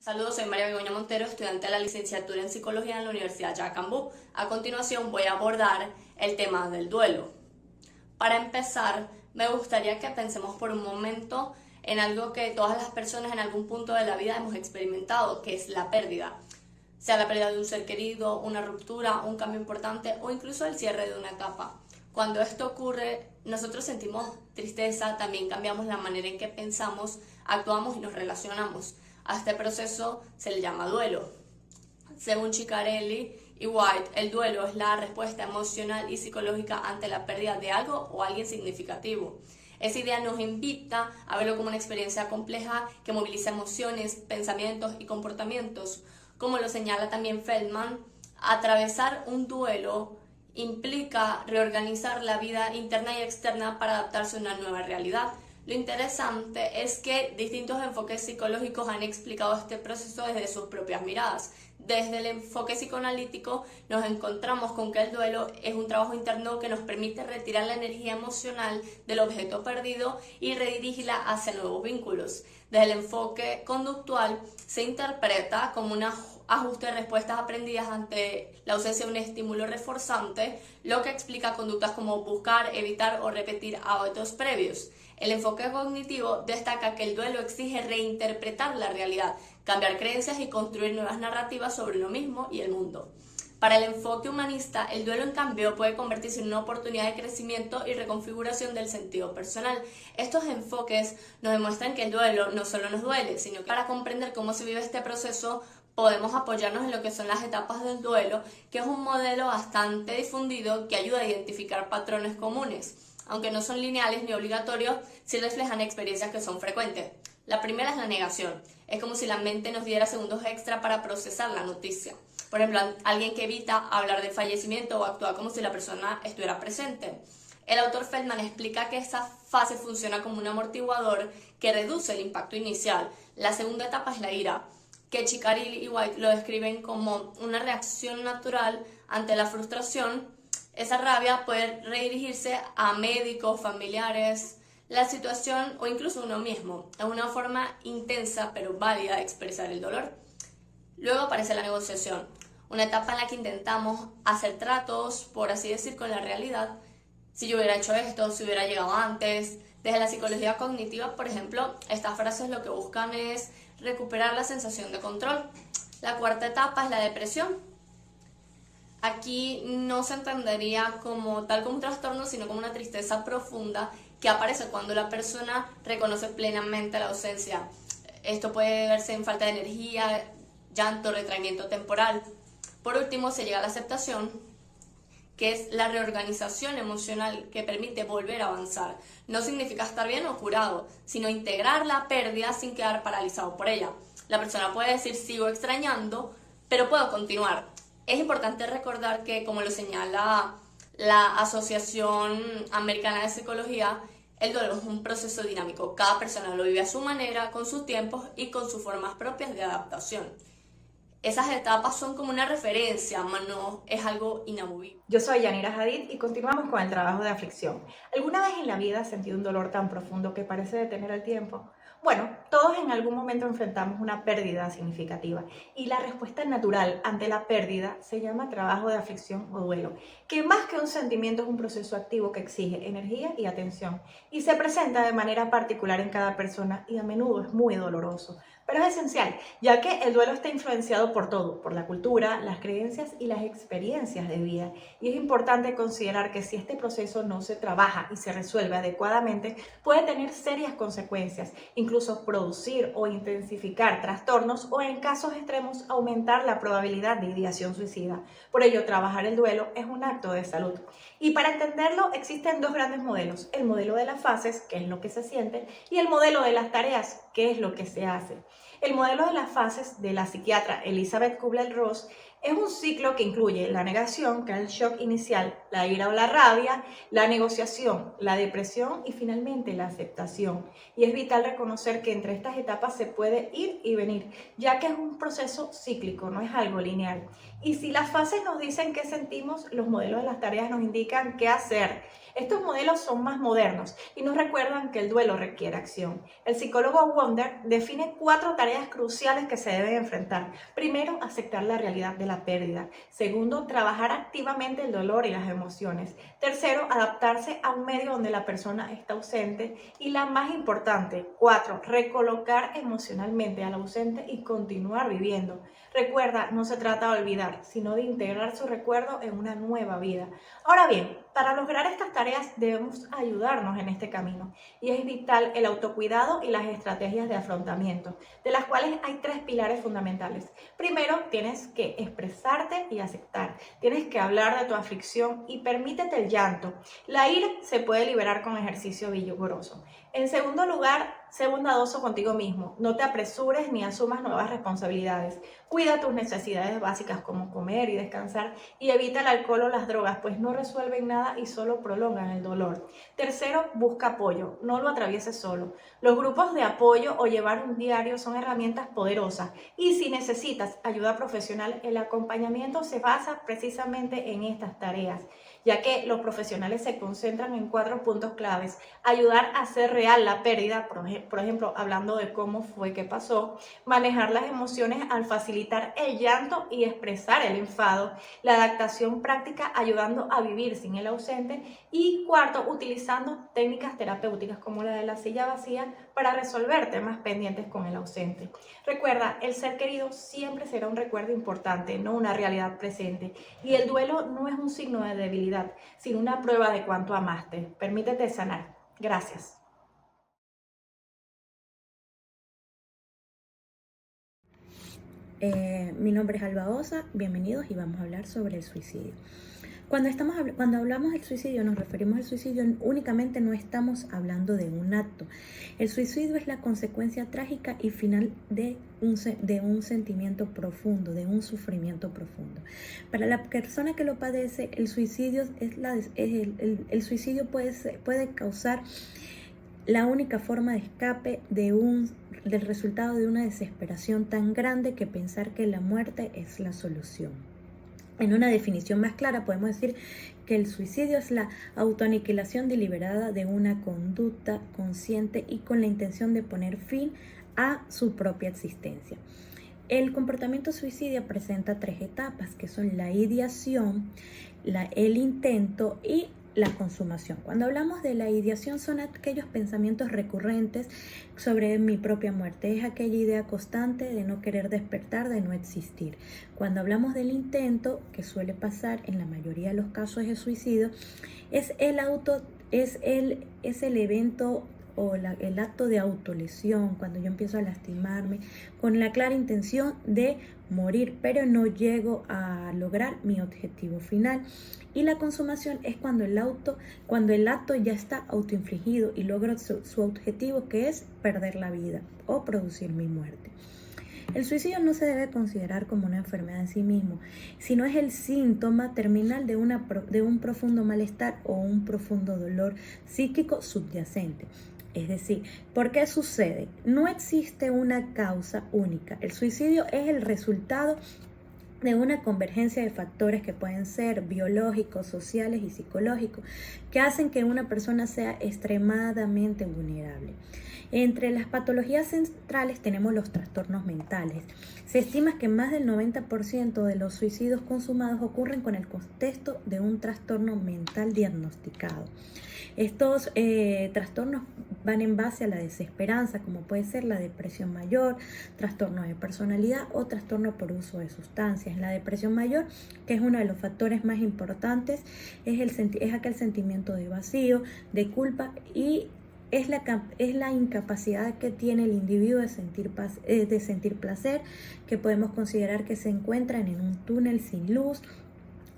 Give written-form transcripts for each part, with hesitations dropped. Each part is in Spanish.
Saludos, soy María Begoña Montero, estudiante de la licenciatura en Psicología en la Universidad Yacambú. A continuación voy a abordar el tema del duelo. Para empezar, me gustaría que pensemos por un momento en algo que todas las personas en algún punto de la vida hemos experimentado, que es la pérdida. Sea la pérdida de un ser querido, una ruptura, un cambio importante o incluso el cierre de una etapa. Cuando esto ocurre, nosotros sentimos tristeza, también cambiamos la manera en que pensamos, actuamos y nos relacionamos. A este proceso se le llama duelo. Según Ciccarelli y White, el duelo es la respuesta emocional y psicológica ante la pérdida de algo o alguien significativo. Esa idea nos invita a verlo como una experiencia compleja que moviliza emociones, pensamientos y comportamientos. Como lo señala también Feldman, atravesar un duelo implica reorganizar la vida interna y externa para adaptarse a una nueva realidad. Lo interesante es que distintos enfoques psicológicos han explicado este proceso desde sus propias miradas. Desde el enfoque psicoanalítico nos encontramos con que el duelo es un trabajo interno que nos permite retirar la energía emocional del objeto perdido y redirigirla hacia nuevos vínculos. Desde el enfoque conductual se interpreta como un ajuste de respuestas aprendidas ante la ausencia de un estímulo reforzante, lo que explica conductas como buscar, evitar o repetir hábitos previos. El enfoque cognitivo destaca que el duelo exige reinterpretar la realidad, cambiar creencias y construir nuevas narrativas sobre uno mismo y el mundo. Para el enfoque humanista, el duelo en cambio puede convertirse en una oportunidad de crecimiento y reconfiguración del sentido personal. Estos enfoques nos demuestran que el duelo no solo nos duele, sino que para comprender cómo se vive este proceso podemos apoyarnos en lo que son las etapas del duelo, que es un modelo bastante difundido que ayuda a identificar patrones comunes. Aunque no son lineales ni obligatorios, sí reflejan experiencias que son frecuentes. La primera es la negación. Es como si la mente nos diera segundos extra para procesar la noticia. Por ejemplo, alguien que evita hablar del fallecimiento o actúa como si la persona estuviera presente. El autor Feldman explica que esta fase funciona como un amortiguador que reduce el impacto inicial. La segunda etapa es la ira, que Ciccarelli y White lo describen como una reacción natural ante la frustración. Esa rabia puede redirigirse a médicos, familiares, la situación o incluso uno mismo. Es una forma intensa pero válida de expresar el dolor. Luego aparece la negociación, una etapa en la que intentamos hacer tratos, por así decir, con la realidad. Si yo hubiera hecho esto, si hubiera llegado antes. Desde la psicología cognitiva, por ejemplo, estas frases lo que buscan es recuperar la sensación de control. La cuarta etapa es la depresión. Aquí no se entendería como tal como un trastorno, sino como una tristeza profunda que aparece cuando la persona reconoce plenamente la ausencia. Esto puede verse en falta de energía, llanto, retraimiento temporal. Por último, se llega a la aceptación, que es la reorganización emocional que permite volver a avanzar. No significa estar bien o curado, sino integrar la pérdida sin quedar paralizado por ella. La persona puede decir, sigo extrañando, pero puedo continuar. Es importante recordar que, como lo señala la Asociación Americana de Psicología, el duelo es un proceso dinámico. Cada persona lo vive a su manera, con sus tiempos y con sus formas propias de adaptación. Esas etapas son como una referencia, no es algo inamovible. Yo soy Yanira Hadid y continuamos con el trabajo de aflicción. ¿Alguna vez en la vida has sentido un dolor tan profundo que parece detener el tiempo? Bueno, todos en algún momento enfrentamos una pérdida significativa y la respuesta natural ante la pérdida se llama trabajo de aflicción o duelo, que más que un sentimiento es un proceso activo que exige energía y atención y se presenta de manera particular en cada persona y a menudo es muy doloroso. Pero es esencial, ya que el duelo está influenciado por todo, por la cultura, las creencias y las experiencias de vida. Y es importante considerar que si este proceso no se trabaja y se resuelve adecuadamente, puede tener serias consecuencias, incluso producir o intensificar trastornos o en casos extremos aumentar la probabilidad de ideación suicida. Por ello, trabajar el duelo es un acto de salud. Y para entenderlo existen dos grandes modelos, el modelo de las fases, que es lo que se siente, y el modelo de las tareas, que es lo que se hace. El modelo de las fases de la psiquiatra Elizabeth Kubler-Ross es un ciclo que incluye la negación, que es el shock inicial, la ira o la rabia, la negociación, la depresión y finalmente la aceptación. Y es vital reconocer que entre estas etapas se puede ir y venir, ya que es un proceso cíclico, no es algo lineal. Y si las fases nos dicen qué sentimos, los modelos de las tareas nos indican qué hacer. Estos modelos son más modernos y nos recuerdan que el duelo requiere acción. El psicólogo Wonder define 4 tareas cruciales que se deben enfrentar. Primero, aceptar la realidad de la pérdida. Segundo, trabajar activamente el dolor y las emociones. Tercero, adaptarse a un medio donde la persona está ausente. Y la más importante, 4, recolocar emocionalmente al ausente y continuar viviendo. Recuerda, no se trata de olvidar, sino de integrar su recuerdo en una nueva vida. Ahora bien, para lograr estas tareas debemos ayudarnos en este camino y es vital el autocuidado y las estrategias de afrontamiento, de las cuales hay 3 pilares fundamentales. Primero, tienes que expresarte y aceptar. Tienes que hablar de tu aflicción y permítete el llanto. La ira se puede liberar con ejercicio vigoroso. En segundo lugar, sé bondadoso contigo mismo. No te apresures ni asumas nuevas responsabilidades. Cuida tus necesidades básicas como comer y descansar y evita el alcohol o las drogas, pues no resuelven nada y solo prolongan el dolor. Tercero, busca apoyo. No lo atravieses solo. Los grupos de apoyo o llevar un diario son herramientas poderosas y si necesitas ayuda profesional, el acompañamiento se basa precisamente en estas tareas, ya que los profesionales se concentran en 4 puntos claves: ayudar a hacer real la pérdida, por ejemplo, hablando de cómo fue que pasó, manejar las emociones al facilitar el llanto y expresar el enfado, la adaptación práctica ayudando a vivir sin el ausente y cuarto, utilizando técnicas terapéuticas como la de la silla vacía para resolver temas pendientes con el ausente. Recuerda, el ser querido siempre será un recuerdo importante, no una realidad presente, y el duelo no es un signo de debilidad, sino una prueba de cuánto amaste. Permítete sanar. Gracias. Mi nombre es Alba Osa, bienvenidos y vamos a hablar sobre el suicidio. Cuando hablamos del suicidio, nos referimos al suicidio, únicamente no estamos hablando de un acto. El suicidio es la consecuencia trágica y final de un sentimiento profundo, de un sufrimiento profundo. Para la persona que lo padece, el suicidio, el suicidio puede causar la única forma de escape del resultado de una desesperación tan grande que pensar que la muerte es la solución. En una definición más clara podemos decir que el suicidio es la autoaniquilación deliberada de una conducta consciente y con la intención de poner fin a su propia existencia. El comportamiento suicida presenta 3 etapas, que son la ideación, el intento y la consumación. Cuando hablamos de la ideación son aquellos pensamientos recurrentes sobre mi propia muerte, es aquella idea constante de no querer despertar, de no existir. Cuando hablamos del intento, que suele pasar en la mayoría de los casos de suicidio, es el evento o el acto de autolesión, cuando yo empiezo a lastimarme con la clara intención de morir, pero no llego a lograr mi objetivo final. Y la consumación es cuando el acto ya está autoinfligido y logro su objetivo, que es perder la vida o producir mi muerte. El suicidio no se debe considerar como una enfermedad en sí mismo, sino es el síntoma terminal de un profundo malestar o un profundo dolor psíquico subyacente. Es decir, ¿por qué sucede? No existe una causa única. El suicidio es el resultado de una convergencia de factores que pueden ser biológicos, sociales y psicológicos, que hacen que una persona sea extremadamente vulnerable. Entre las patologías centrales tenemos los trastornos mentales. Se estima que más del 90% de los suicidios consumados ocurren con el contexto de un trastorno mental diagnosticado. Estos trastornos van en base a la desesperanza, como puede ser la depresión mayor, trastorno de personalidad o trastorno por uso de sustancias. La depresión mayor, que es uno de los factores más importantes, es aquel sentimiento de vacío, de culpa y es la incapacidad que tiene el individuo de sentir placer, que podemos considerar que se encuentran en un túnel sin luz,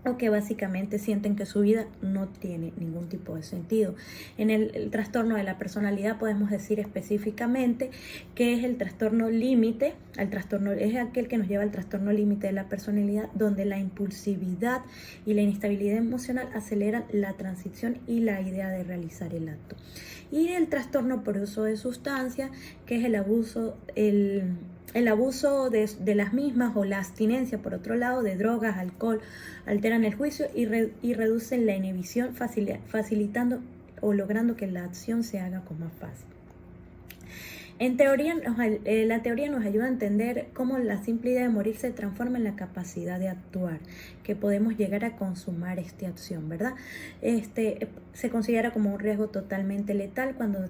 o que básicamente sienten que su vida no tiene ningún tipo de sentido. En el trastorno de la personalidad podemos decir específicamente que es el trastorno límite. Es aquel que nos lleva al trastorno límite de la personalidad, donde la impulsividad y la inestabilidad emocional aceleran la transición y la idea de realizar el acto. Y el trastorno por uso de sustancias, que es el abuso, El abuso de las mismas o la abstinencia, por otro lado, de drogas, alcohol, alteran el juicio y reducen la inhibición, facilitando o logrando que la acción se haga con más fácil. En teoría, la teoría nos ayuda a entender cómo la simple idea de morir se transforma en la capacidad de actuar, que podemos llegar a consumar esta acción, ¿verdad? Se considera como un riesgo totalmente letal cuando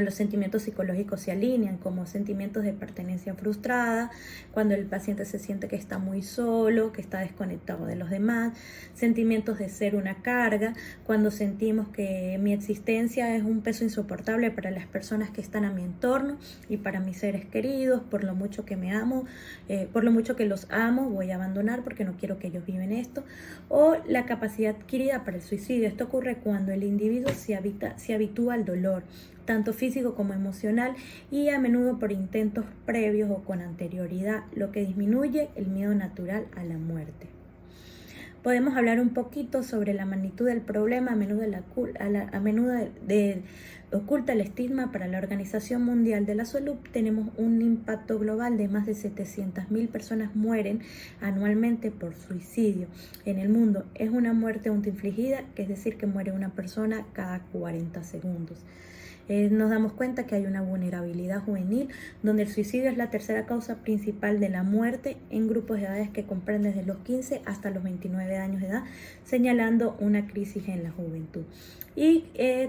los sentimientos psicológicos se alinean, como sentimientos de pertenencia frustrada, cuando el paciente se siente que está muy solo, que está desconectado de los demás, sentimientos de ser una carga, cuando sentimos que mi existencia es un peso insoportable para las personas que están a mi entorno y para mis seres queridos, por lo mucho que me amo, por lo mucho que los amo, voy a abandonar porque no quiero que ellos vivan esto, o la capacidad adquirida para el suicidio. Esto ocurre cuando el individuo se habitúa al dolor, tanto físico como emocional, y a menudo por intentos previos o con anterioridad, lo que disminuye el miedo natural a la muerte. Podemos hablar un poquito sobre la magnitud del problema. A menudo oculta el estigma. Para la Organización Mundial de la Salud tenemos un impacto global de más de 700.000 personas mueren anualmente por suicidio en el mundo. Es una muerte autoinfligida, que es decir, que muere una persona cada 40 segundos. Nos damos cuenta que hay una vulnerabilidad juvenil, donde el suicidio es la tercera causa principal de la muerte en grupos de edades que comprenden desde los 15 hasta los 29 años de edad, señalando una crisis en la juventud. Y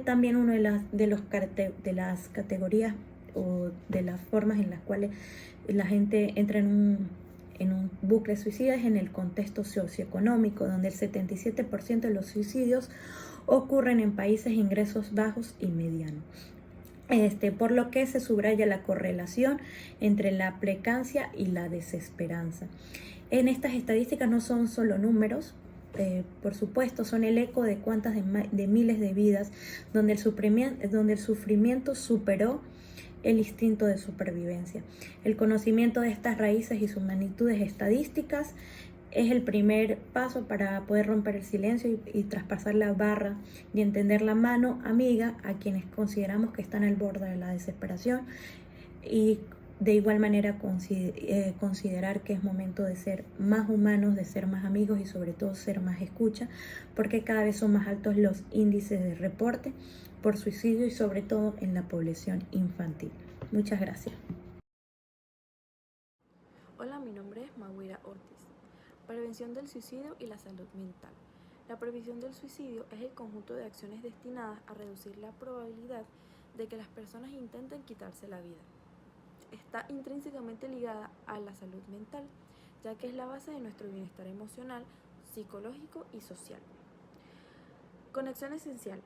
también una de las categorías o de las formas en las cuales la gente entra en un bucle suicida es en el contexto socioeconómico, donde el 77% de los suicidios ocurren en países de ingresos bajos y medianos. Por lo que se subraya la correlación entre la precancia y la desesperanza. En estas estadísticas no son solo números, por supuesto, son el eco de cuantas de miles de vidas donde el sufrimiento superó el instinto de supervivencia. El conocimiento de estas raíces y sus magnitudes estadísticas es el primer paso para poder romper el silencio y traspasar la barra y entender la mano amiga a quienes consideramos que están al borde de la desesperación, y de igual manera considerar que es momento de ser más humanos, de ser más amigos y sobre todo ser más escucha, porque cada vez son más altos los índices de reporte por suicidio y sobre todo en la población infantil. Muchas gracias. Hola, mi nombre es Maguira Ortiz. Prevención del suicidio y la salud mental. La prevención del suicidio es el conjunto de acciones destinadas a reducir la probabilidad de que las personas intenten quitarse la vida. Está intrínsecamente ligada a la salud mental, ya que es la base de nuestro bienestar emocional, psicológico y social. Conexión esencial.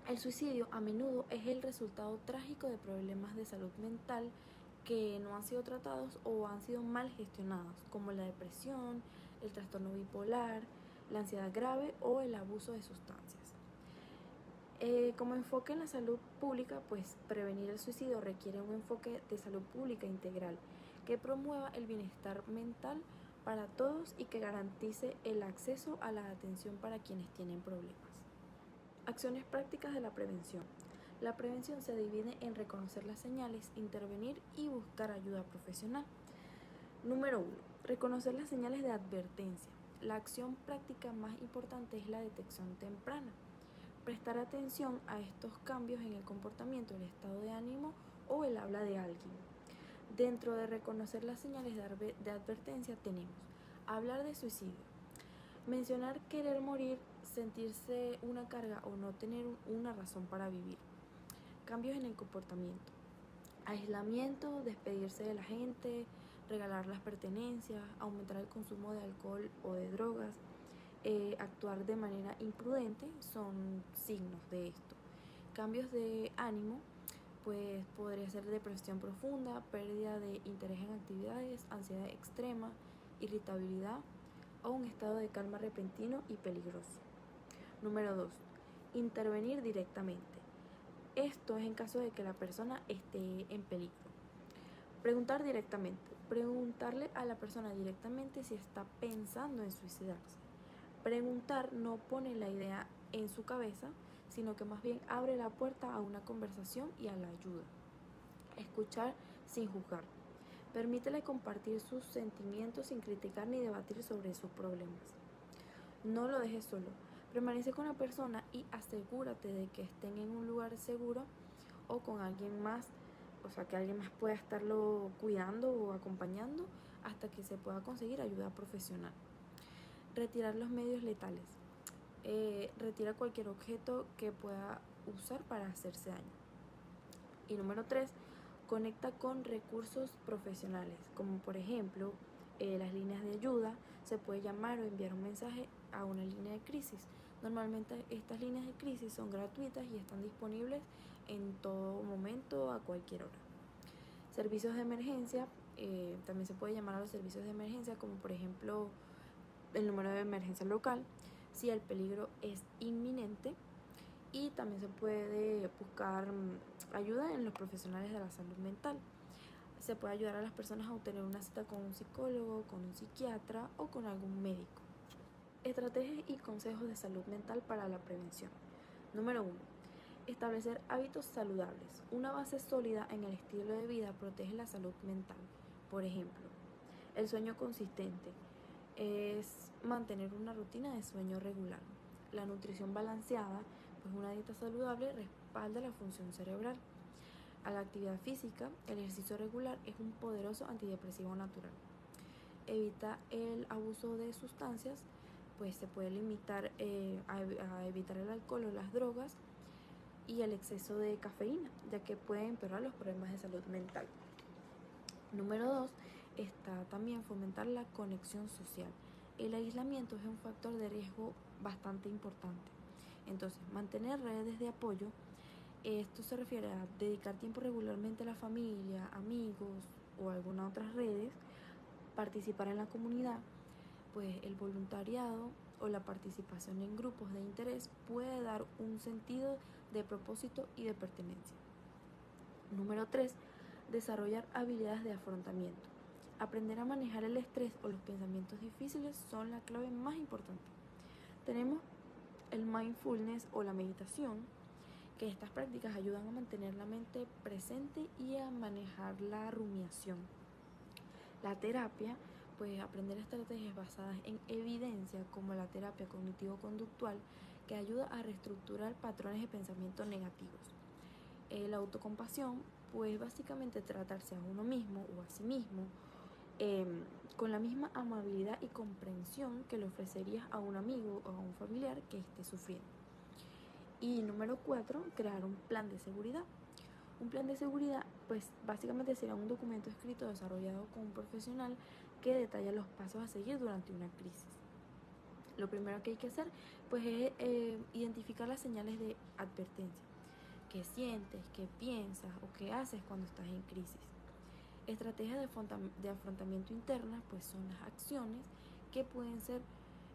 El suicidio a menudo es el resultado trágico de problemas de salud mental que no han sido tratados o han sido mal gestionados, como la depresión, el trastorno bipolar, la ansiedad grave o el abuso de sustancias. Como enfoque en la salud pública, pues prevenir el suicidio requiere un enfoque de salud pública integral que promueva el bienestar mental para todos y que garantice el acceso a la atención para quienes tienen problemas. Acciones prácticas de la prevención. La prevención se divide en reconocer las señales, intervenir y buscar ayuda profesional. Número 1. Reconocer las señales de advertencia. La acción práctica más importante es la detección temprana. Prestar atención a estos cambios en el comportamiento, el estado de ánimo o el habla de alguien. Dentro de reconocer las señales de advertencia tenemos hablar de suicidio, mencionar querer morir, sentirse una carga o no tener una razón para vivir. Cambios en el comportamiento, aislamiento, despedirse de la gente, regalar las pertenencias, aumentar el consumo de alcohol o de drogas, actuar de manera imprudente son signos de esto. Cambios de ánimo, pues podría ser depresión profunda, pérdida de interés en actividades, ansiedad extrema, irritabilidad o un estado de calma repentino y peligroso. Número 2. Intervenir directamente. Esto es en caso de que la persona esté en peligro. Preguntar directamente. Preguntarle a la persona directamente si está pensando en suicidarse. Preguntar no pone la idea en su cabeza, sino que más bien abre la puerta a una conversación y a la ayuda. Escuchar sin juzgar. Permítele compartir sus sentimientos sin criticar ni debatir sobre sus problemas. No lo dejes solo. Permanece con la persona y asegúrate de que estén en un lugar seguro o con alguien más, o sea, que alguien más pueda estarlo cuidando o acompañando hasta que se pueda conseguir ayuda profesional. Retirar los medios letales. Retira cualquier objeto que pueda usar para hacerse daño. Y número 3, conecta con recursos profesionales, como por ejemplo las líneas de ayuda. Se puede llamar o enviar un mensaje a una línea de crisis. Normalmente estas líneas de crisis son gratuitas y están disponibles en todo momento, a cualquier hora. Servicios de emergencia, también se puede llamar a los servicios de emergencia, como por ejemplo el número de emergencia local, si el peligro es inminente. Y también se puede buscar ayuda en los profesionales de la salud mental. Se puede ayudar a las personas a obtener una cita con un psicólogo, con un psiquiatra o con algún médico. Estrategias y consejos de salud mental para la prevención. Número 1. Establecer hábitos saludables. Una base sólida en el estilo de vida protege la salud mental. Por ejemplo, el sueño consistente es mantener una rutina de sueño regular. La nutrición balanceada, pues una dieta saludable respalda la función cerebral. A la actividad física, el ejercicio regular es un poderoso antidepresivo natural. Evita el abuso de sustancias, pues se puede limitar a evitar el alcohol o las drogas y el exceso de cafeína, ya que puede empeorar los problemas de salud mental. Número 2, está también fomentar la conexión social. El aislamiento es un factor de riesgo bastante importante. Entonces, mantener redes de apoyo, esto se refiere a dedicar tiempo regularmente a la familia, amigos o algunas otras redes, participar en la comunidad, pues el voluntariado o la participación en grupos de interés puede dar un sentido de propósito y de pertenencia. Número 3, desarrollar habilidades de afrontamiento. Aprender a manejar el estrés o los pensamientos difíciles son la clave más importante. Tenemos el mindfulness o la meditación, que estas prácticas ayudan a mantener la mente presente y a manejar la rumiación. La terapia, pues aprender estrategias basadas en evidencia, como la terapia cognitivo-conductual, que ayuda a reestructurar patrones de pensamiento negativos. La autocompasión, pues básicamente tratarse a uno mismo o a sí mismo con la misma amabilidad y comprensión que le ofrecerías a un amigo o a un familiar que esté sufriendo. Y número 4, crear un plan de seguridad. Un plan de seguridad, pues básicamente será un documento escrito desarrollado con un profesional que detalla los pasos a seguir durante una crisis. Lo primero que hay que hacer, pues es identificar las señales de advertencia. ¿Qué sientes, qué piensas o qué haces cuando estás en crisis? Estrategias de afrontamiento internas, pues son las acciones que pueden ser,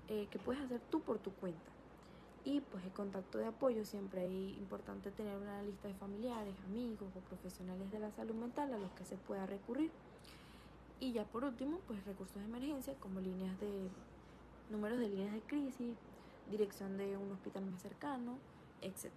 que puedes hacer tú por tu cuenta. Y pues el contacto de apoyo, siempre es importante tener una lista de familiares, amigos o profesionales de la salud mental a los que se pueda recurrir. Y ya por último, pues recursos de emergencia como números de líneas de crisis, dirección de un hospital más cercano, etc.